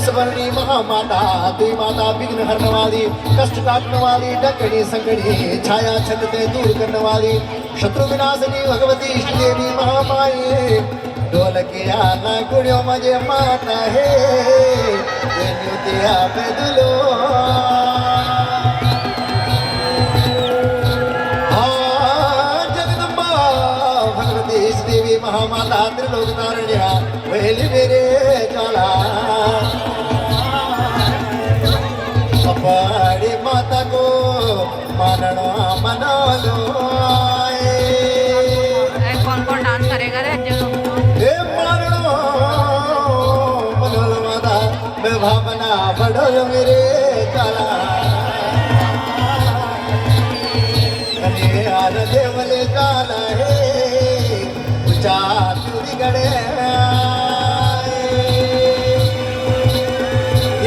हंसवर्णी महामाता तुई माता विघ्न हरने वाली कष्ट काटने वाली डकड़ी संगड़ी छाया छंदते दूर करने वाली शत्रु विनाशनी भगवती इष्ट देवी महामाई ढोलकिया ना गुड़ियों मजे माता है पे दुलो जगदम्बा भगवती इष्ट देवी महामाता त्रिलोक तारण्या वेली मेरे ज्वाला अपनी माता को मानना मना लो कौन कौन डांस करेगा रे हे माननो मनोल माता मैं भावना बढ़ो मेरे ज्वाला